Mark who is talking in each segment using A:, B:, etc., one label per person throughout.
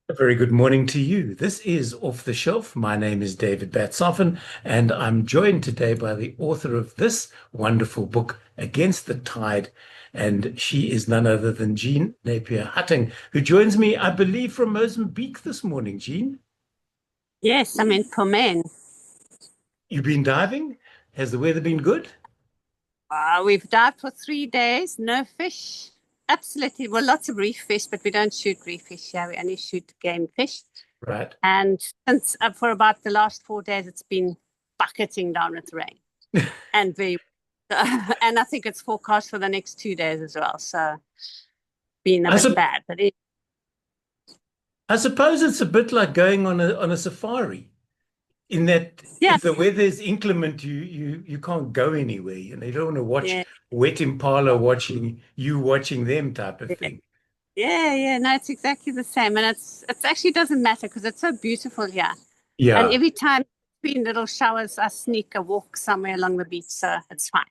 A: A very good morning to you. This is Off the Shelf. My name is David Batsoffen, and I'm joined today by the author of this wonderful book, Against the Tide. And she is none other than Jean Napier Hattingh, who joins me, I believe, from Mozambique this morning. Jean,
B: Yes, I'm in Pomen.
A: you've been diving? Has the weather been good?
B: We've dived for 3 days, no fish. Absolutely. Well, lots of reef fish, but we don't shoot reef fish here. We only shoot game fish.
A: Right.
B: And since for about the last 4 days, it's been bucketing down with rain and very, and I think it's forecast for the next 2 days as well. So been a
A: I,
B: bit
A: sup
B: bad, but
A: I suppose it's a bit like going on a safari. In that
B: yeah,
A: if the weather is inclement, you can't go anywhere. You don't want to watch
B: yeah,
A: wet impala watching them type of
B: yeah,
A: thing.
B: yeah. No, it's exactly the same, and it's actually doesn't matter because it's so beautiful here. And
A: Yeah,
B: every time between little showers, I sneak a walk somewhere along the beach, so it's fine.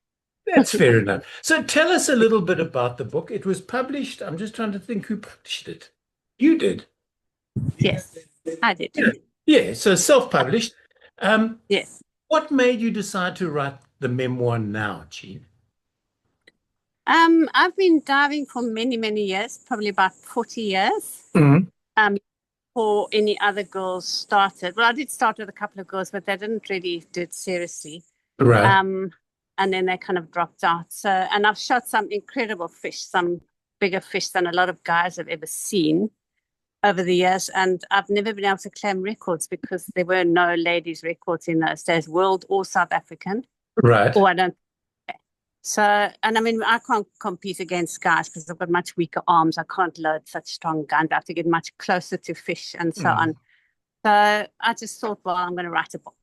A: that's fair enough. So tell us a little bit about the book. It was published. I'm just trying to think who published it. You did.
B: Yes, I did.
A: Yeah. Yeah, so self-published. Um,
B: Yes.
A: what made you decide to write the memoir now, Jean?
B: I've been diving for many, many years, probably about 40 years.
A: Mhm.
B: Um, before any other girls started. Well, I did start with a couple of girls, but they didn't really do it seriously.
A: Right.
B: Um, and then they kind of dropped out. So, and I've shot some incredible fish, some bigger fish than a lot of guys have ever seen over the years. And I've never been able to claim records because there were no ladies' records in those days, world or South African.
A: Right.
B: Or I don't. So, and I mean, I can't compete against guys because I've got much weaker arms. I can't load such strong guns. I have to get much closer to fish and so
A: Mm.
B: on. So I just thought, well, I'm going to write a book.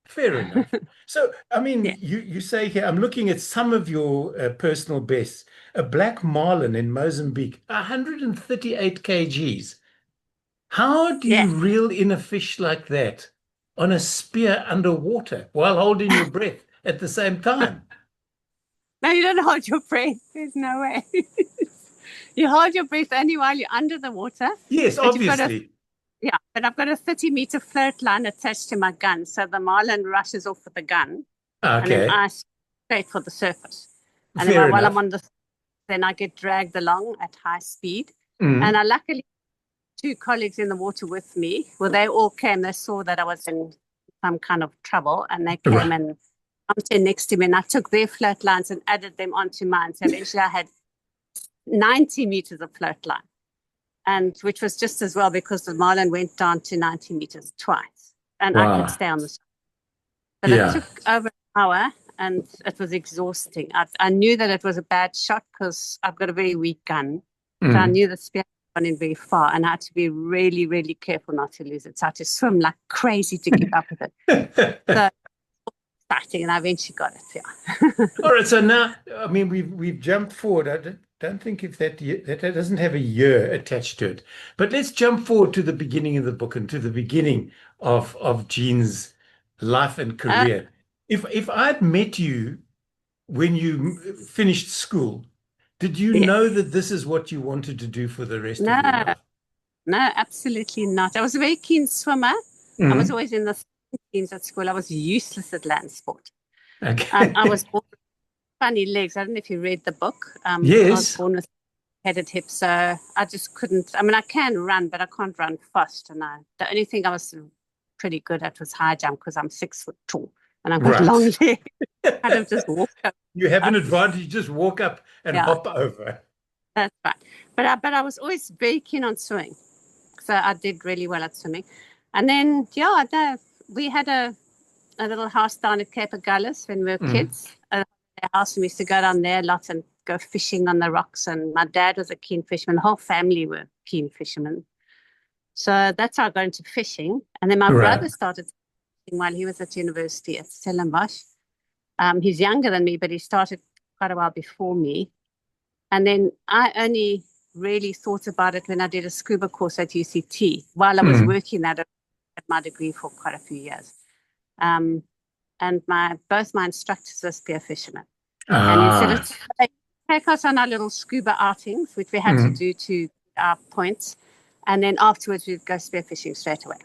A: Fair enough. So, I mean,
B: Yeah.
A: you say here, I'm looking at some of your personal bests. A black marlin in Mozambique, 138 kgs. How do
B: Yeah.
A: you reel in a fish like that on a spear underwater while holding your breath at the same time?
B: No, you don't hold your breath. There's no way. You hold your breath only while you're under the water,
A: Yes,
B: but you've got a,
A: obviously.
B: yeah, but I've got a 30-meter float line attached to my gun. So the marlin rushes off with the gun and then
A: Okay,
B: I straight for the surface. And then
A: fair
B: while I'm
A: enough.
B: on the, then I get dragged along at high speed. And
A: Mm.
B: I luckily two colleagues in the water with me. Well, they all came. They saw that I was in some kind of trouble, and they came
A: Right.
B: and bumped next to me. And I took their float lines and added them onto mine. So eventually, I had 90 meters of float line, and which was just as well because the marlin went down to 90 meters twice, and I could
A: Wow.
B: stay on the side. But it
A: Yeah.
B: took over an hour. And it was exhausting. I knew that it was a bad shot because I've got a very weak gun. So I
A: Mm.
B: knew the spear gone in very far and I had to be really, really careful not to lose it. So I had to swim like crazy to keep up with it. So exciting, and I eventually got it. Yeah.
A: All right, so now, I mean, we've jumped forward. I don't think if that doesn't have a year attached to it, but let's jump forward to the beginning of the book and to the beginning of Jean's life and
B: uh,
A: career. If I'd met you when you finished school, did you know
B: yes.
A: that this is what you wanted to do for the rest of
B: No,
A: your life?
B: no, absolutely not. I was a very keen swimmer. I was
A: Mhm.
B: always in the teams at school. I was useless at land sport. I
A: Okay.
B: was born with funny legs. I don't know if you read the book. I was
A: Yes.
B: born with headed hips, so I just couldn't. I mean, I can run, but I can't run fast. And the only thing I was pretty good at was high jump because I'm 6 foot tall and I've got long
A: Right.
B: legs. Kind of just walk
A: You have an
B: up.
A: advantage. Just walk up and
B: Yeah,
A: hop over.
B: that's fine. But I was always very keen on swimming, so I did really well at swimming. And then yeah, we had a little house down at Cape Agulhas when we were
A: Mm.
B: kids. A house, and we used to go down there a lot and go fishing on the rocks. And my dad was a keen fisherman. The whole family were keen fishermen. So that's how I got into fishing. And then my
A: Right.
B: brother started fishing while he was at university at Stellenbosch. He's younger than me, but he started quite a while before me. And then I only really thought about it when I did a scuba course at UCT while I was
A: Mm.
B: working at my degree for quite a few years. Um, and both my instructors were spear fishermen. And he said,
A: Ah.
B: take us on our little scuba outings, which we had to
A: Mm.
B: do to our points. And then afterwards, we'd go spearfishing straight away.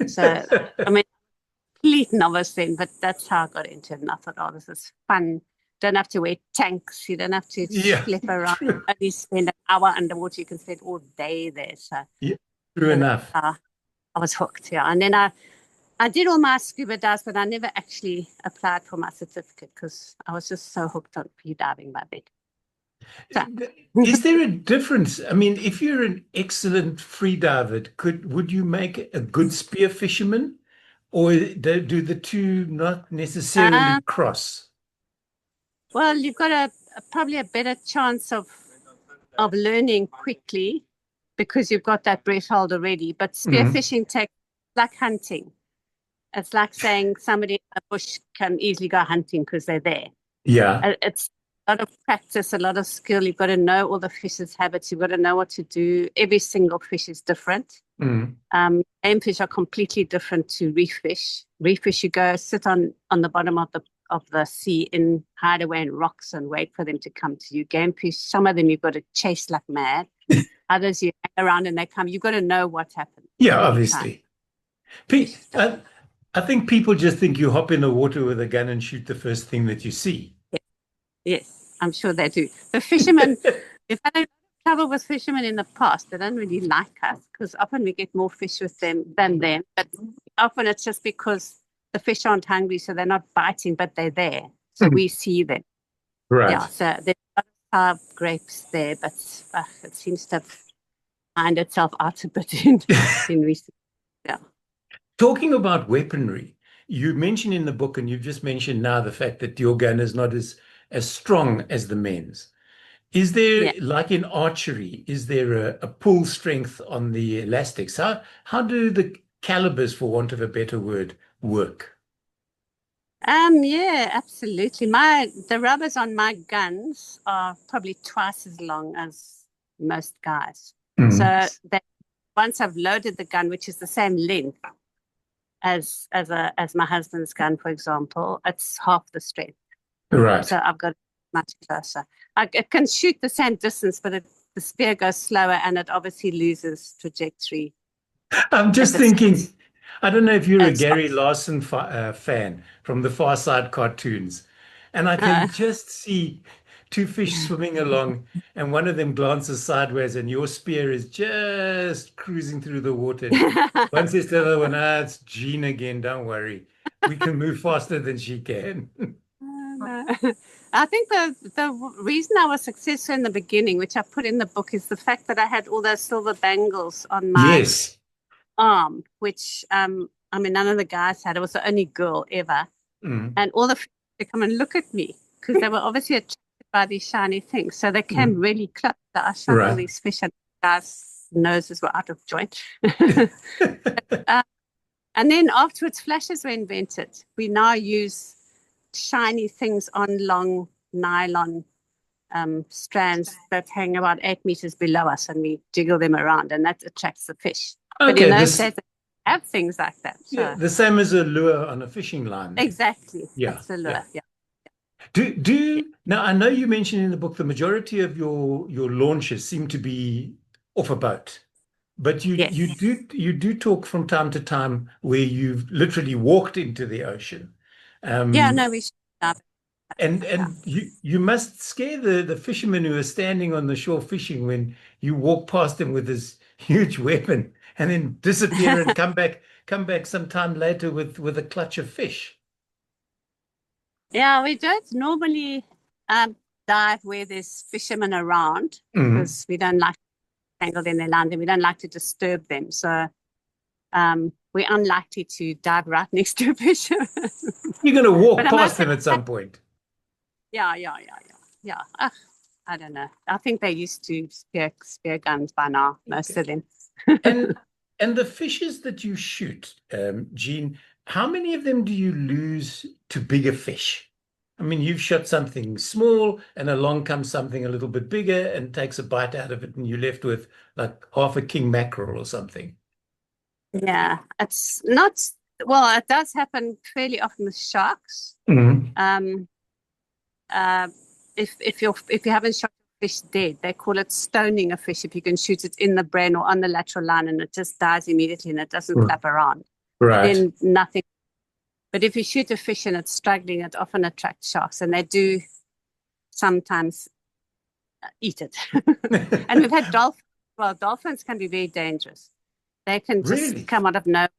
B: So, I mean, complete novice then, but that's how I got into it. And I thought, oh, this is fun. Don't have to wear tanks. You don't have to
A: Yeah,
B: slip around.
A: true.
B: Only spend an hour underwater. You can spend all day there. So,
A: Yeah, true enough.
B: I was hooked, yeah. And then I did all my scuba dives, but I never actually applied for my certificate because I was just so hooked on free diving by then. So,
A: Is there a difference? I mean, if you're an excellent free diver, would you make a good spear fisherman, or do the two not necessarily
B: um,
A: cross?
B: well, you've got probably a better chance of learning quickly because you've got that breath hold already. But
A: Mm.
B: spearfishing takes like hunting. It's like saying somebody in the bush can easily go hunting because they're there.
A: Yeah.
B: It's a lot of practice, a lot of skill. You've got to know all the fish's habits. You've got to know what to do. Every single fish is different.
A: Mm.
B: Game fish are completely different to reef fish. Reef fish, you go sit on the bottom of the sea and hide away in rocks and wait for them to come to you. Game fish, some of them you've got to chase like mad. Others you hang around and they come. You've got to know what happened
A: Yeah,
B: every time.
A: obviously. Pe
B: Fish is different.
A: I think people just think you hop in the water with a gun and shoot the first thing that you see.
B: Yes, I'm sure they do. The fishermen, we've had a lot of trouble with fishermen in the past. They don't really like us because often we get more fish with them than them. But often it's just because the fish aren't hungry, so they're not biting, but they're there. So we see them. Yeah,
A: Right.
B: so there's a lot of grapes there, but it seems to find itself out a bit in recent. Yeah.
A: Talking about weaponry, you mentioned in the book, and you've just mentioned now the fact that your gun is not as strong as the men's. Is there,
B: Yeah.
A: like in archery, is there a pull strength on the elastics? How do the calibers, for want of a better word, work?
B: Yeah, absolutely. The rubbers on my guns are probably twice as long as most guys. So
A: Mm.
B: that once I've loaded the gun, which is the same length as my husband's gun, for example, it's half the strength.
A: Right.
B: So I've got much closer. It can shoot the same distance, but the spear goes slower and it obviously loses trajectory
A: I'm
B: if
A: just
B: it's
A: thinking, I don't know if you're a
B: it's
A: Gary Larson fan from the Far Side cartoons, and I
B: uh,
A: can just see two fish swimming along, and one of them glances sideways, and your spear is just cruising through the water. And one says to the other one, "Ah, it's Jean again. Don't worry, we can move faster than she can."
B: no. I think the reason I was successful in the beginning, which I put in the book, is the fact that I had all those silver bangles on my
A: Yes.
B: arm, which I mean none of the guys had. I was the only girl ever,
A: Mm,
B: and all the friends would come and look at me because they were obviously attracted by these shiny things. So they came
A: mm.
B: really close. So I shot all
A: Right.
B: these fish, and the guys' noses were out of joint. uh, and then afterwards, flashes were invented. We now use shiny things on long nylon strands that hang about 8 meters below us, and we jiggle them around, and that attracts the fish. But in
A: Okay,
B: those days, they have things like that.
A: yeah,
B: So
A: the same as a lure on a fishing line then.
B: exactly,
A: Yeah,
B: that's the
A: yeah.
B: lure. Yeah, yeah,
A: Now I know you mentioned in the book the majority of your launches seem to be off a boat, but
B: yes,
A: you do talk from time to time where you've literally walked into the ocean.
B: yeah.
A: Um,
B: No, we should have yeah.
A: and you must scare the fishermen who are standing on the shore fishing when you walk past them with this huge weapon and then disappear and come back sometime later with a clutch of fish.
B: Yeah, we don't normally dive where there's fishermen around
A: Mm.
B: because we don't like to tangle in their land and we don't like to disturb them. So we're unlikely to dive right next to a fisherman.
A: You're going to
B: But
A: walk
B: I
A: past
B: must say,
A: them at some point.
B: yeah. I don't know. I think they're used to spear guns by now, most
A: Okay.
B: of them.
A: And and the fishes that you shoot, Jean, how many of them do you lose to bigger fish? I mean, you've shot something small and along comes something a little bit bigger and takes a bite out of it, and you're left with like half a king mackerel or something.
B: Yeah, it's not, well, it does happen fairly often with sharks.
A: Mhm.
B: Um, uh, if you haven't shot fish dead. They call it stoning a fish if you can shoot it in the brain or on the lateral line and it just dies immediately and it doesn't flap around.
A: Right.
B: Then nothing. But if you shoot a fish and it's struggling, it often attracts sharks, and they do sometimes eat it. And we've had dolphins. Well, dolphins can be very dangerous. They can just come out of nowhere.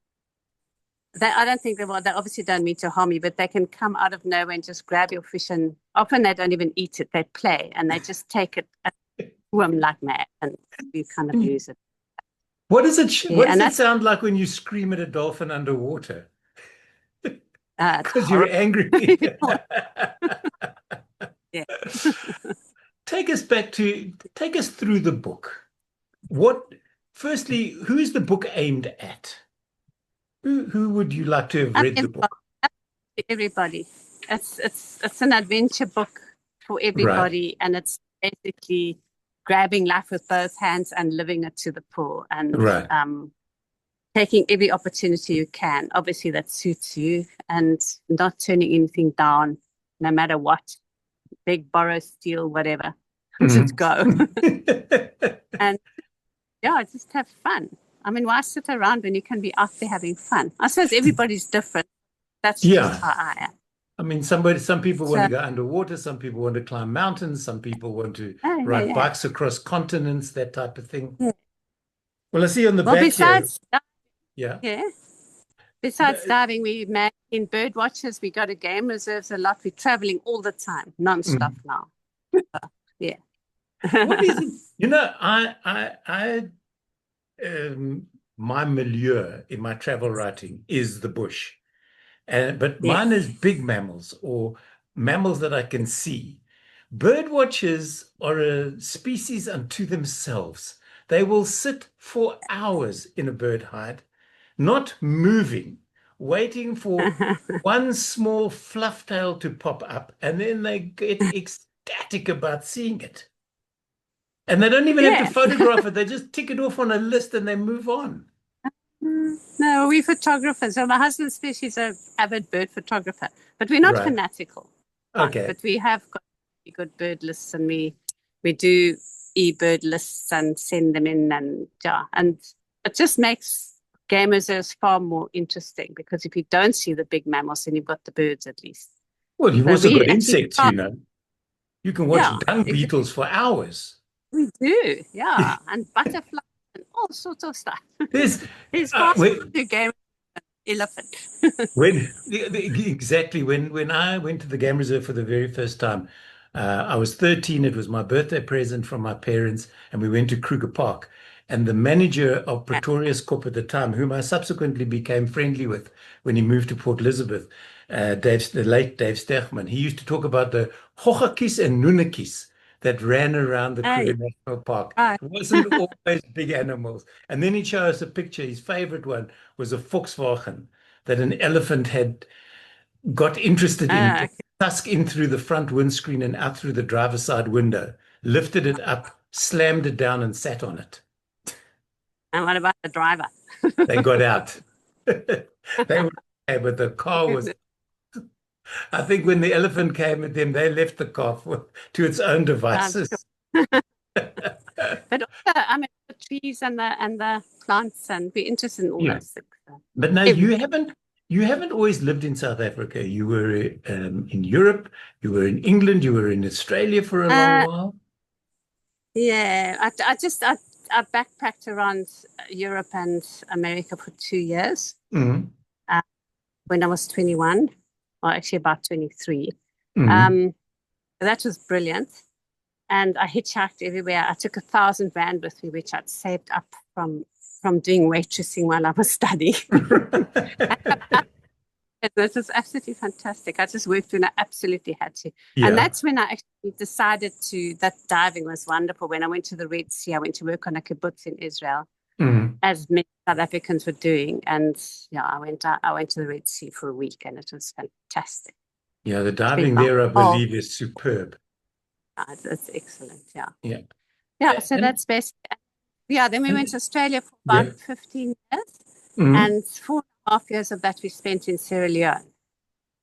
B: I don't think they obviously don't mean to harm you, but they can come out of nowhere and just grab your fish, and often they don't even eat it. They play and they just take it and swim like mad, and you kind of lose it.
A: What does it what does it sound like when you scream at a dolphin underwater? Because you're angry.
B: Yeah.
A: Take us through the book. Firstly, who is the book aimed at? Who would you like to have read the book?
B: Everybody. It's an adventure book for everybody, and it's basically grabbing life with both hands and living it to the full, and taking every opportunity you can, obviously that suits you, and not turning anything down, no matter what. Big, borrow, steal, whatever. Just go. And just have fun. I mean, why sit around when you can be out there having fun? I suppose everybody's different. That's just how I am.
A: I mean, some people want to go underwater, some people want to climb mountains, some people want to ride bikes across continents, that type of thing. Yeah. Well, I see on the back here.
B: Besides diving, we in bird watchers, we go to game reserves a lot. We're traveling all the time, non-stop now. Yeah.
A: What is it? You know, my milieu in my travel writing is the bush. But mine is big mammals, or mammals that I can see. Bird watchers are a species unto themselves. They will sit for hours in a bird hide, not moving, waiting for one small fluff tail to pop up, and then they get ecstatic about seeing it. And they don't even have to photograph it. They just tick it off on a list and they move on.
B: No, we're photographers. So my husband especially is an avid bird photographer, but we're not fanatical.
A: Okay.
B: But we have got good bird lists, and we do e-bird lists and send them in, and it just makes game reserves far more interesting, because if you don't see the big mammals, then you've got the birds at least.
A: Well, you've also got insects, you know. You can watch dung beetles for hours.
B: We do, and butterflies and all sorts of stuff. There's game elephant.
A: Exactly. When I went to the game reserve for the very first time, I was 13. It was my birthday present from my parents, and we went to Kruger Park. And the manager of Pretorius Corp at the time, whom I subsequently became friendly with when he moved to Port Elizabeth, the late Dave Stegman, he used to talk about the hochakis and nunakis that ran around the Kruger National Park. It wasn't always big animals. And then he'd show us a picture. His favorite one was a Volkswagen that an elephant had got interested in, tusk in through the front windscreen and out through the driver's side window, lifted it up, slammed it down, and sat on it.
B: And what about the driver?
A: They got out. They were okay, but the car was... I think when the elephant came at them, they left the car to its own devices.
B: But also, I mean, the trees and the plants, and we're interested in all those things.
A: But no, you haven't always lived in South Africa. You were in Europe, you were in England, you were in Australia for a long while.
B: Yeah, I backpacked around Europe and America for 2 years when I was 21. Or actually about 23. That was brilliant. And I hitchhiked everywhere. I took 1,000 rand with me, which I'd saved up from doing waitressing while I was studying. This was absolutely fantastic. I just worked when I absolutely had to. Yeah. And that's when I actually decided that diving was wonderful. When I went to the Red Sea, I went to work on a kibbutz in Israel, as many South Africans were doing. And I went to the Red Sea for a week, and it was fantastic.
A: Yeah, the diving there, I believe, is superb.
B: That's excellent, Yeah, so that's best. Yeah, then we went to Australia for about 15 years, and 4.5 years of that we spent in Sierra Leone,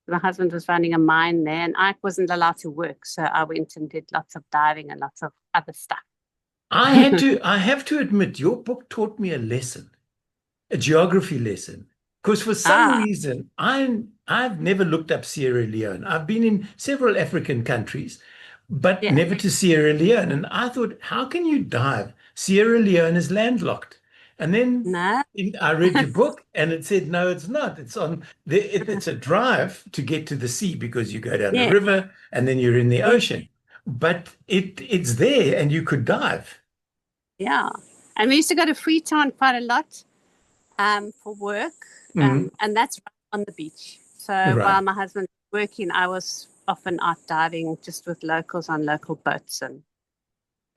B: My husband was running a mine there, and I wasn't allowed to work, so I went and did lots of diving and lots of other stuff.
A: I have to admit, your book taught me a lesson, a geography lesson. Because for some
B: Ah,
A: reason, I've never looked up Sierra Leone. I've been in several African countries, but
B: yeah.
A: never to Sierra Leone. And I thought, how can you dive? Sierra Leone is landlocked. And then
B: No.
A: I read your book, and it said, no, it's not. It's a drive to get to the sea because you go down a
B: Yeah,
A: river and then you're in the
B: yeah,
A: ocean. But it's there, and you could dive.
B: yeah. And we used to go to Freetown quite a lot for work,
A: Mm,
B: and that's right on the beach. So
A: right.
B: while my husband was working, I was often out diving just with locals on local boats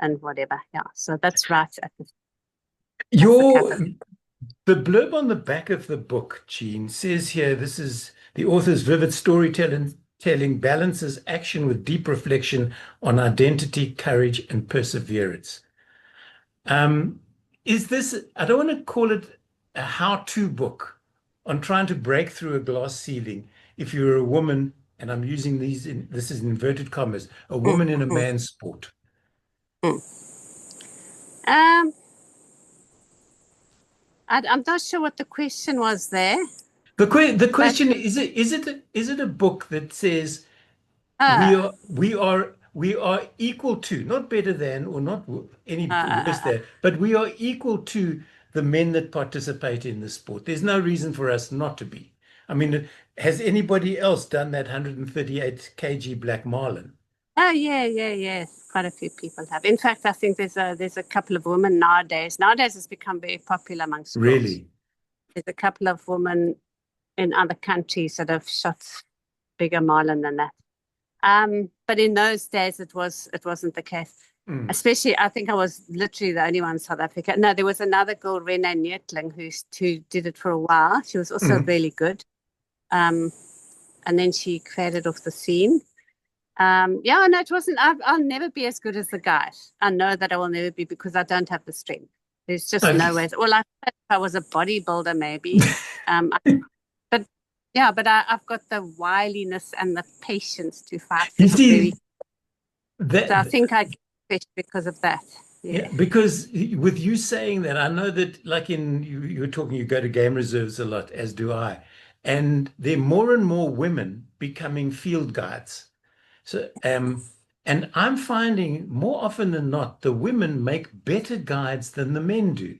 B: and whatever. Yeah, so that's right at the
A: Your
B: capital.
A: The blurb on the back of the book, Jean, says here this is the author's vivid storytelling telling balances action with deep reflection on identity, courage, and perseverance. Um, is this, I don't want to call it a how-to book on trying to break through a glass ceiling if you're a woman, and I'm using this is in inverted commas, a
B: Mm,
A: woman in a
B: mm,
A: man's sport.
B: mm. Um, I'm not sure what the question was there,
A: The
B: but
A: question is it a book that says we
B: uh,
A: are we are we are equal to, not better than or not any worse
B: uh,
A: than, but we are equal to the men that participate in the sport. There's no reason for us not to be. I mean, has anybody else done that 138 kg black marlin?
B: oh yeah, yeah, yeah. Quite a few people have. In fact, I think there's a couple of women nowadays. Nowadays, it's become very popular amongst girls.
A: Really?
B: There's a couple of women in other countries that have shot bigger marlin than that. But in those days, it wasn't the case.
A: Mm,
B: Especially, I think I was literally the only one in South Africa. No, there was another girl, Renee Neutling, who did it for a while. She was also
A: mm.
B: really good. Um, and then she faded off the scene. Yeah, no, it wasn't. I'll never be as good as the guys. I know that I will never be because I don't have the strength. There's just
A: Okay.
B: no way. Well, if I was a bodybuilder, maybe. Um, but yeah, but I've got the wiliness and the patience to fight
A: You
B: some very.
A: see
B: So I
A: that.
B: think I get fish because of that.
A: Yeah,
B: Yeah.
A: because with you saying that, I know that like you were talking, you go to game reserves a lot, as do I. And there are more and more women becoming field guides. So, and I'm finding more often than not, the women make better guides than the men do.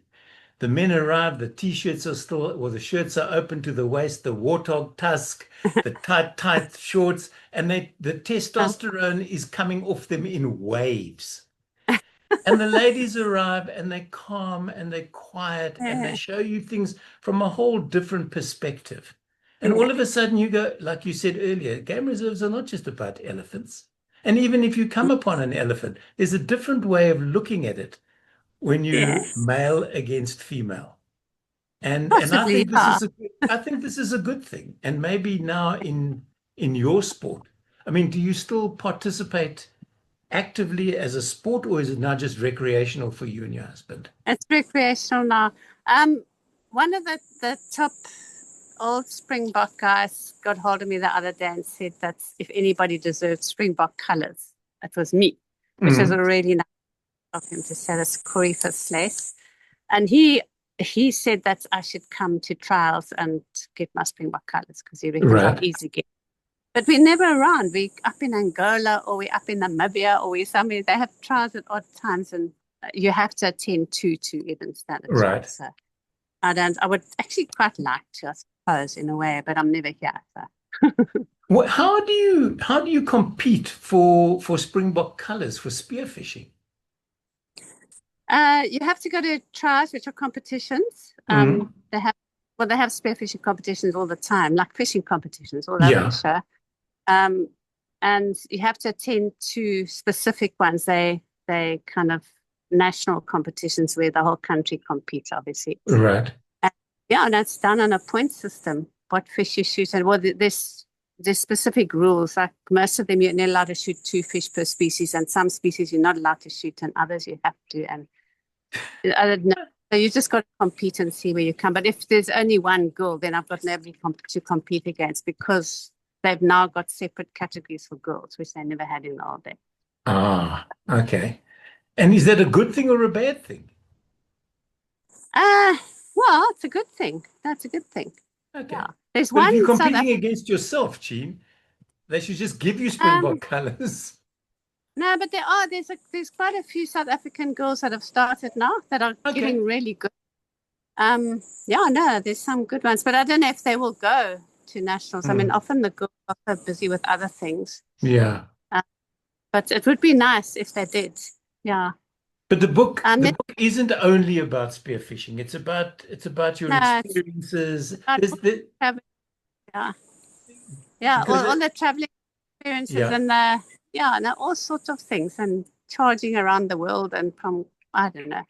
A: The men arrive, the t-shirts are still, or the shirts are open to the waist, the warthog tusk, the tight shorts, and the
B: Oh,
A: testosterone is coming off them in waves. And the ladies arrive and they're calm and they're quiet and they
B: yeah,
A: show you things from a whole different perspective. And all
B: yeah,
A: of a sudden you go, like you said earlier, game reserves are not just about elephants. And even if you come upon an elephant, there's a different way of looking at it when
B: yeah.
A: you're male against female. And I
B: Possibly,
A: think this
B: yeah.
A: is I think this is a good thing. And maybe now in your sport, I mean, do you still participate actively as a sport, or is it now just recreational for you and your husband?
B: It's recreational now. Um, One of the top old Springbok guys got hold of me the other day and said that if anybody deserved Springbok colors, it was me, which was
A: Mm,
B: a really nice of him to say this Corey Slice. And he said that I should come to trials and get my Springbok colors because he reckons I'll
A: right,
B: easily get. But we're never around. We up in Angola or we up in Namibia or we somewhere. They have trials at odd times, and you have to attend two to even stand a
A: right.
B: chance. So I don't. I would actually quite like to, I suppose, in a way, but I'm never here. So.
A: How do you compete for Springbok colors for spearfishing?
B: You have to go to trials, which are competitions.
A: Mm,
B: They have spearfishing competitions all the time, like fishing competitions all over the
A: yeah,
B: show. Um, and you have to attend to specific ones. They kind of national competitions where the whole country competes, obviously.
A: right,
B: And yeah, and that's done on a point system. What fish you shoot, and there's specific rules. Like most of them, you're not allowed to shoot two fish per species, and some species you're not allowed to shoot, and others you have to. And I don't know. So you just got to compete and see where you come. But if there's only one girl, then I've got nobody to compete against because they've now got separate categories for girls, which they never had in the old days.
A: Ah, okay. And is that a good thing or a bad thing?
B: Uh, well, it's a good thing. That's a good thing.
A: Okay.
B: Yeah. There's
A: But if you're
B: one South
A: competing
B: African.
A: against yourself, Jean, they should just give you
B: Um,
A: Springbok colors.
B: no, but there's quite a few South African girls that have started now that are
A: Okay.
B: giving really good. Yeah, no, there's some good ones, but I don't know if they will go to nationals. I mean,
A: Mm.
B: often the girls are so busy with other things.
A: Yeah.
B: But it would be nice if they did. Yeah.
A: But the book,
B: Um,
A: the
B: then,
A: book isn't only about spearfishing. It's about your
B: no, it's
A: experiences.
B: about
A: There's the
B: traveling. Yeah. Yeah.
A: because
B: All the traveling experiences
A: yeah.
B: and yeah, no, all sorts of things and charging around the world and from, I don't know.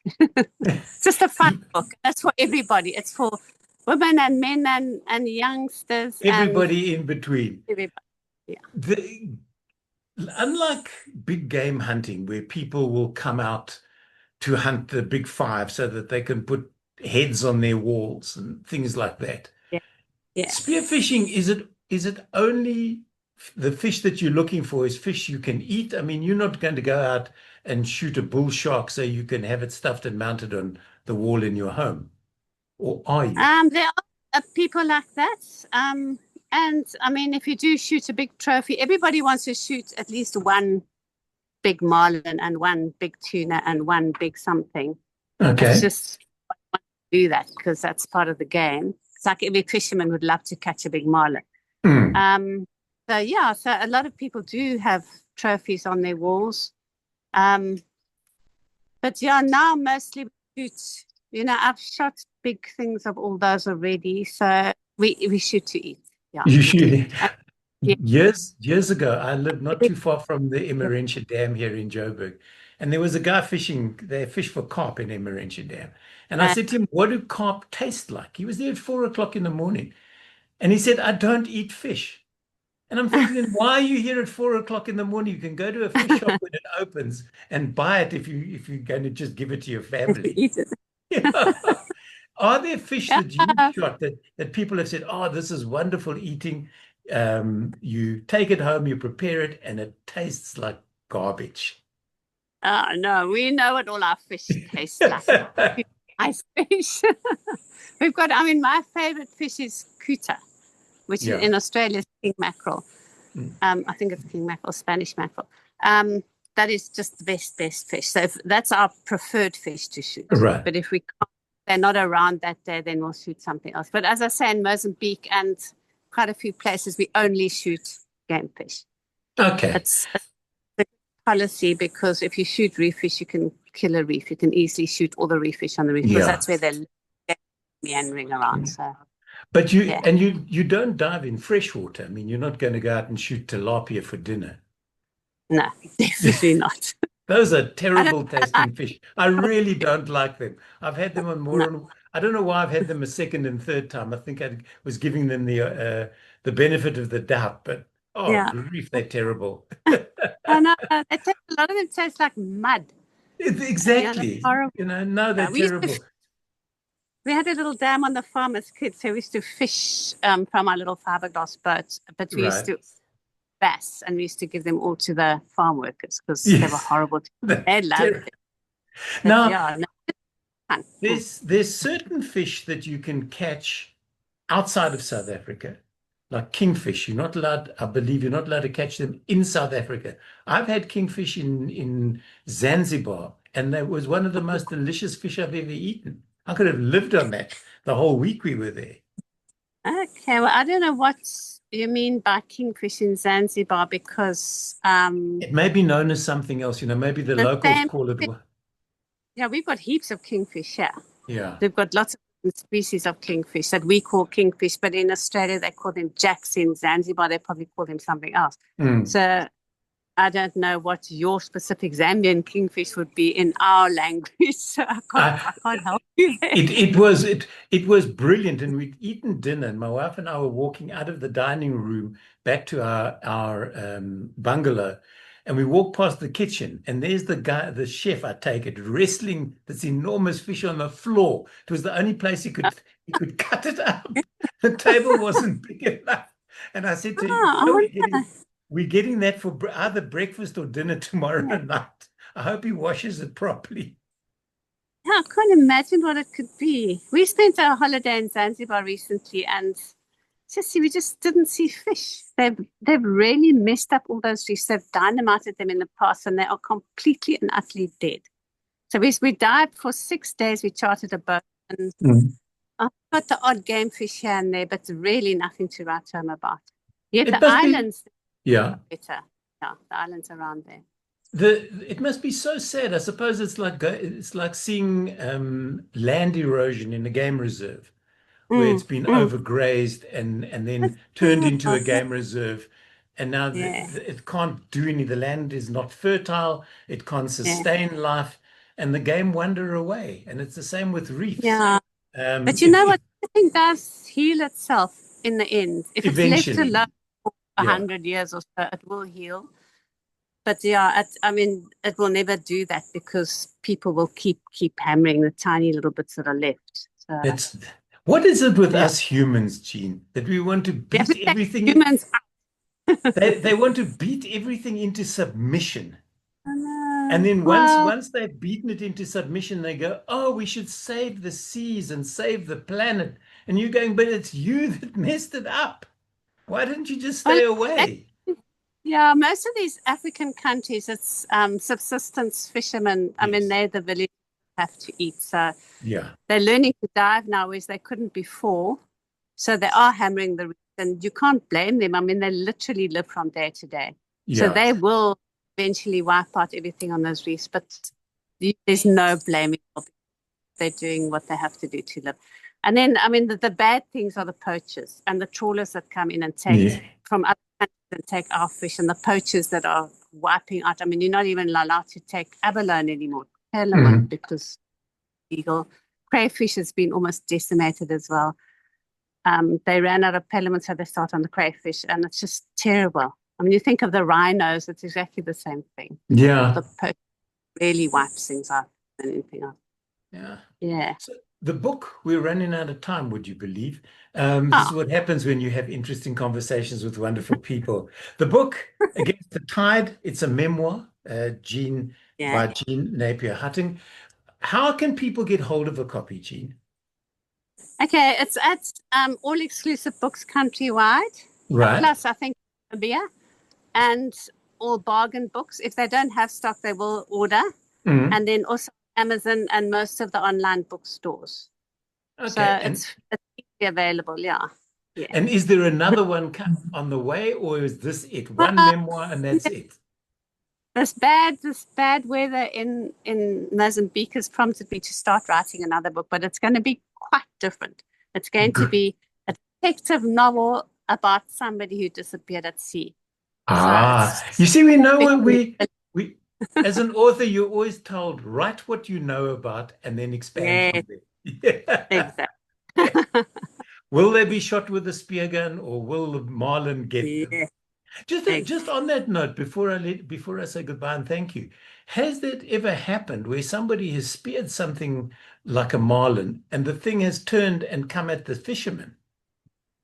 B: It's just a fun book. That's for everybody. It's for women and men and youngsters and
A: Everybody in between.
B: everybody. Yeah.
A: Unlike big game hunting, where people will come out to hunt the big five so that they can put heads on their walls and things like that.
B: Yeah. Yeah.
A: Spearfishing, is it only the fish that you're looking for is fish you can eat? I mean, you're not going to go out and shoot a bull shark so you can have it stuffed and mounted on the wall in your home, or are you?
B: There are people like that. And I mean, if you do shoot a big trophy, everybody wants to shoot at least one big marlin and one big tuna and one big something. It's
A: Okay.
B: just I want to do that because that's part of the game. It's like every fisherman would love to catch a big marlin.
A: Mm.
B: So yeah, so a lot of people do have trophies on their walls. But yeah, now mostly we shoot. I've shot big things of all those already, so we shoot to eat. Yeah.
A: You should.
B: And, yeah.
A: Years ago, I lived not too far from the Emmarentia Dam here in Joburg, and there was a guy fishing. They fish for carp in Emmarentia Dam, and I said to him, "What do carp taste like?" He was there at 4 o'clock in the morning, and he said, "I don't eat fish." And I'm thinking, then why are you here at 4 o'clock in the morning? You can go to a fish shop when it opens and buy it if you're going to just give it to your family.
B: Eat it.
A: Yeah. Are there fish
B: Yeah.
A: that you've shot that people have said, "Oh, this is wonderful eating"? You take it home, you prepare it, and it tastes like garbage.
B: No, we know what all our fish taste like. Ice fish. I mean, my favorite fish is kuta, which
A: Yeah.
B: in Australia is king mackerel.
A: Mm.
B: I think it's king mackerel, Spanish mackerel. That is just the best fish. So that's our preferred fish to shoot.
A: Right.
B: But if they're not around that day, then we'll shoot something else. But as I say, in Mozambique and quite a few places, we only shoot game fish.
A: Okay.
B: It's the policy because if you shoot reef fish, you can kill a reef. You can easily shoot all the reef fish on the reef because
A: Yeah.
B: that's where they're meandering around. So,
A: But
B: yeah.
A: you don't dive in freshwater. I mean, you're not going to go out and shoot tilapia for dinner.
B: No, definitely not.
A: Those are terrible tasting fish. I really don't like them. I've had them on more. I don't know why I've had them a second and third time. I think I was giving them the benefit of the doubt, but
B: Yeah.
A: grief, they're terrible.
B: I know. A lot of them taste like mud.
A: Exactly.
B: Horrible.
A: No, they're terrible.
B: We had a little dam on the farm as kids, so we used to fish from our little fiberglass boat, but we used to bass, and we used to give them all to the farm workers because they were horrible. They loved it.
A: Now,
B: yeah, no,
A: there's certain fish that you can catch outside of South Africa, like kingfish. You're not allowed, I believe you're not allowed to catch them in South Africa. I've had kingfish in Zanzibar, and that was one of the most delicious fish I've ever eaten. I could have lived on that the whole week we were there.
B: Okay, well, I don't know what you mean by kingfish in Zanzibar because
A: it may be known as something else. Maybe the locals call it.
B: Yeah, we've got heaps of kingfish here.
A: Yeah.
B: We've got lots of species of kingfish that we call kingfish, but in Australia they call them jacks. In Zanzibar they probably call them something else. So I don't know what your specific Zambian kingfish would be in our language. So I can't help you there.
A: It was brilliant, and we'd eaten dinner, and my wife and I were walking out of the dining room back to our bungalow, and we walked past the kitchen, and there's the guy, the chef, I take it, wrestling this enormous fish on the floor. It was the only place he could cut it up. The table wasn't big enough. And I said to him,
B: Oh, I wonder.
A: we're getting that for either breakfast or dinner tomorrow
B: Yeah.
A: night. I hope he washes it properly.
B: Yeah, I can't imagine what it could be. We spent our holiday in Zanzibar recently, and we just didn't see fish. They've really messed up all those reefs. They've dynamited them in the past, and they are completely and utterly dead. So we dived for 6 days. We chartered a boat, and
A: Mm.
B: I got the odd game fish here and there, but really nothing to write home about. Yet
A: It
B: the
A: must be,
B: islands
A: yeah.
B: are better. Yeah, the islands around there.
A: It must be so sad. I suppose it's like seeing land erosion in a game reserve where it's
B: Mm,
A: been
B: mm.
A: overgrazed and
B: That's
A: then turned into a
B: terrible.
A: game reserve. And now
B: Yeah,
A: it can't do any. The land is not fertile. It can't
B: yeah,
A: sustain life, and the game wander away. And it's the same with reefs.
B: yeah. But you know
A: If
B: what? Everything does heal itself in the end. If it's left
A: eventually,
B: alone for a
A: yeah,
B: 100 years or so, it will heal. But yeah, I mean, it will never do that because people will keep hammering the tiny little bits that are left. So
A: that's what is it with
B: yeah,
A: us humans, Gene, that we want to
B: we have
A: beat
B: to take
A: everything.
B: humans out.
A: They want to beat everything into submission.
B: I
A: And
B: know.
A: then
B: Well,
A: once they've beaten it into submission, they go, "Oh, we should save the seas and save the planet." And you're going, "But it's you that messed it up. Why didn't you just
B: well,
A: stay away?"
B: yeah, most of these African countries, it's subsistence fishermen. I mean,
A: Yes.
B: they're the village have to eat. So
A: Yeah.
B: they're learning to dive now, whereas they couldn't before. So they are hammering the reef, and you can't blame them. I mean, they literally live from day to day. So
A: Yeah.
B: they will eventually wipe out everything on those reefs, but there's no blaming them. They're doing what they have to do to live. And then, I mean, the bad things are the poachers and the trawlers that come in and take
A: Yeah.
B: from other countries and take our fish, and the poachers that are wiping out. I mean, you're not even allowed to take abalone anymore,
A: Mhm.
B: because legal. Crayfish has been almost decimated as well. They ran out of pelament, so they start on the crayfish, and it's just terrible. I mean, you think of the rhinos, it's exactly the same thing.
A: Yeah.
B: The poach really wipes things out than anything else.
A: Yeah.
B: Yeah.
A: So the book, we're running out of time, would you believe? This is
B: Oh,
A: what happens when you have interesting conversations with wonderful people. The book, Against the Tide, it's a memoir,
B: yeah.
A: by Jean Napier Hattingh. How can people get hold of a copy, Jean?
B: Okay, it's at all exclusive books countrywide,
A: Right.
B: plus I think beer and all bargain books. If they don't have stock, they will order,
A: Mhm.
B: and then also Amazon and most of the online bookstores. So
A: Okay.
B: it's easily available. Yeah, yeah.
A: And is there another one on the way, or is this it? One
B: Uh,
A: memoir and that's it?
B: this bad weather in Mozambique has prompted me to start writing another book, but it's going to be quite different. It's going to
A: Good.
B: be a detective novel about somebody who disappeared at sea. So
A: Ah, you
B: it's
A: see, we know
B: bit
A: what we as an author, you're always told, write what you know about and then expand
B: yeah,
A: from there. Yeah.
B: exactly.
A: Will they be shot with a spear gun or will the marlin get them?
B: Yeah,
A: Just
B: exactly.
A: on that note, before I say goodbye and thank you, has that ever happened where somebody has speared something like a marlin and the thing has turned and come at the fisherman?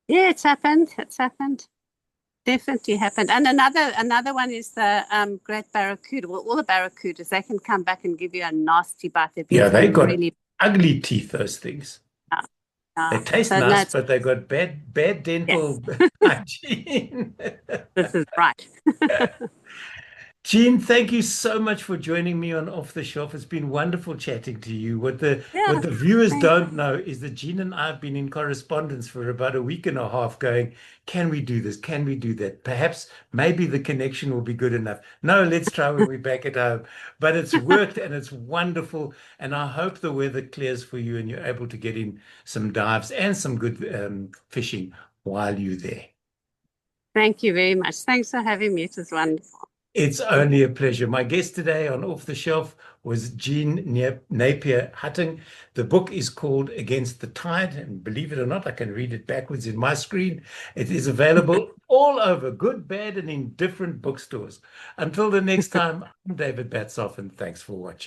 B: Yeah, it's happened. It's happened. Definitely happened. And another one is the great barracuda. Well, all the barracudas, they can come back and give you a nasty bite. They've been
A: Yeah, they
B: through
A: got
B: really
A: ugly teeth, those things.
B: bad.
A: They taste
B: So no,
A: nice, but they got bad dental
B: yes,
A: hygiene.
B: this is right.
A: Jean, thank you so much for joining me on Off the Shelf. It's been wonderful chatting to you. What
B: Yeah,
A: the viewers
B: thank
A: don't know is that Jean and I have been in correspondence for about a week and a half going, can we do this? Can we do that? Perhaps maybe the connection will be good enough. No, let's try when we're back at home. But it's worked and it's wonderful. And I hope the weather clears for you and you're able to get in some dives and some good fishing while you're there.
B: thank you very much. Thanks for having me. It was wonderful.
A: It's only a pleasure. My guest today on Off the Shelf was Jean Napier Hattingh. The book is called Against the Tide, and believe it or not, I can read it backwards in my screen. It is available all over, good, bad, and in different bookstores. Until the next time, I'm David Batsoff, and thanks for watching.